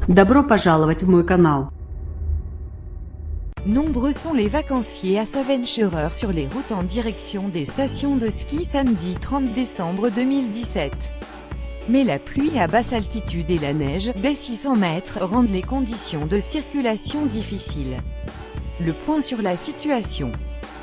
Добро пожаловать в мой канал. Nombreux sont les vacanciers à s'aventurer sur les routes en direction des stations de ski samedi 30 décembre 2017. Mais la pluie à basse altitude et la neige, dès 600 mètres, rendent les conditions de circulation difficiles. Le point sur la situation.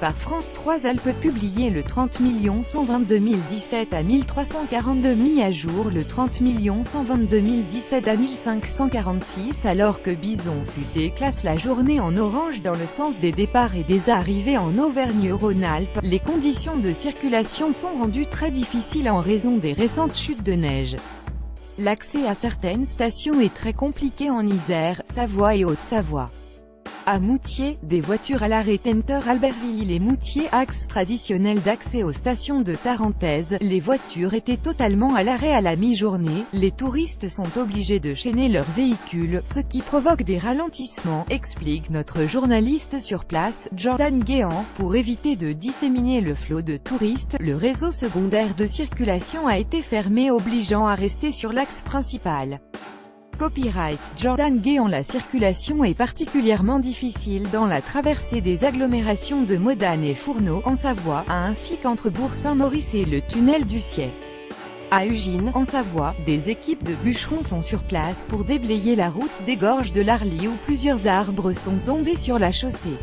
Par France 3 Alpes publié le 30 120 2017 à 1342 mis à jour le 30 120 2017 à 1546 alors que Bison Futé classe la journée en orange dans le sens des départs et des arrivées en Auvergne-Rhône-Alpes, les conditions de circulation sont rendues très difficiles en raison des récentes chutes de neige. L'accès à certaines stations est très compliqué en Isère, Savoie et Haute-Savoie. À Moutier, des voitures à l'arrêt Tenter Albertville et Moutier, axe traditionnel d'accès aux stations de Tarentaise, les voitures étaient totalement à l'arrêt à la mi-journée, les touristes sont obligés de chaîner leurs véhicules, ce qui provoque des ralentissements, explique notre journaliste sur place, Jordan Guéant. Pour éviter de disséminer le flot de touristes, le réseau secondaire de circulation a été fermé obligeant à rester sur l'axe principal. Copyright Jordan Guéant. La circulation est particulièrement difficile dans la traversée des agglomérations de Modane et Fourneau, en Savoie, ainsi qu'entre Bourg-Saint-Maurice et le tunnel du Ciel. À Ugine, en Savoie, des équipes de bûcherons sont sur place pour déblayer la route des gorges de l'Arly où plusieurs arbres sont tombés sur la chaussée.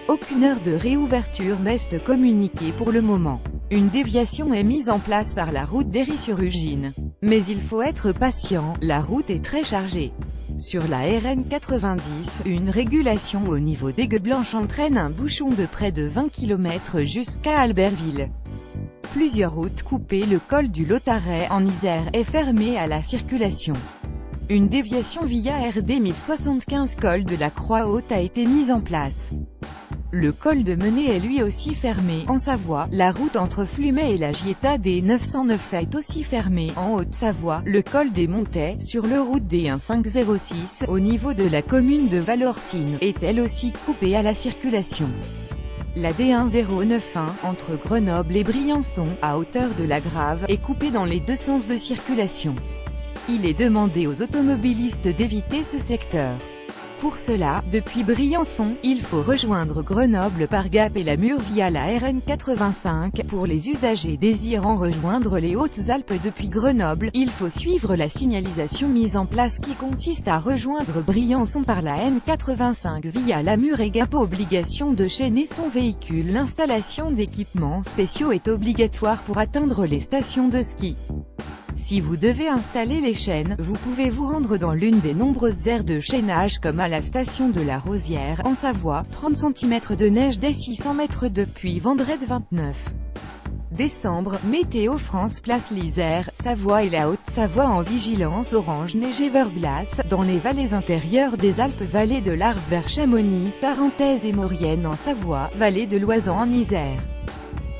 Aucune heure de réouverture n'est communiquée pour le moment. Une déviation est mise en place par la route d'Héry-sur-Ugine. Mais il faut être patient, la route est très chargée. Sur la RN 90, une régulation au niveau d'Aigueblanche entraîne un bouchon de près de 20 km jusqu'à Albertville. Plusieurs routes coupées. Le col du Lotaret en Isère est fermé à la circulation. Une déviation via RD 1075 col de la Croix-Haute a été mise en place. Le col de Menée est lui aussi fermé. En Savoie, la route entre Flumet et la Gietta des 909 est aussi fermée. En Haute-Savoie, le col des Montets, sur le route des 1506, au niveau de la commune de Valorcine, est elle aussi coupée à la circulation. La D1091, entre Grenoble et Briançon, à hauteur de la Grave, est coupée dans les deux sens de circulation. Il est demandé aux automobilistes d'éviter ce secteur. Pour cela, depuis Briançon, il faut rejoindre Grenoble par Gap et la Mure via la RN 85. Pour les usagers désirant rejoindre les Hautes-Alpes depuis Grenoble, il faut suivre la signalisation mise en place qui consiste à rejoindre Briançon par la N85 via la Mure et Gap. Obligation de chaîner son véhicule. L'installation d'équipements spéciaux est obligatoire pour atteindre les stations de ski. Si vous devez installer les chaînes, vous pouvez vous rendre dans l'une des nombreuses aires de chaînage comme à la station de la Rosière, en Savoie, 30 cm de neige dès 600 mètres depuis vendredi 29 décembre. Météo France place l'Isère, Savoie et la Haute-Savoie en vigilance orange neige et verglas, dans les vallées intérieures des Alpes, vallée de l'Arve vers Chamonix, Tarentaise et Maurienne en Savoie, vallée de l'Oisans en Isère.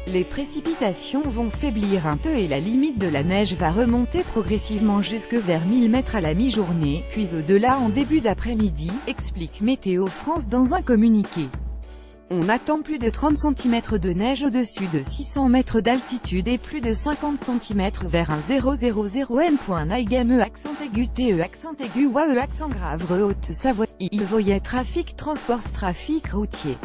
Les précipitations vont faiblir un peu et la limite de la neige va remonter progressivement jusque vers 1000 mètres à la mi-journée, puis au-delà en début d'après-midi, explique Météo France dans un communiqué. On attend plus de 30 cm de neige au-dessus de 600 mètres d'altitude et plus de 50 cm vers un 000 n.naigame accent aigu te accent aigu wae accent grave Haute-Savoie. Il voyait trafic transport trafic routier.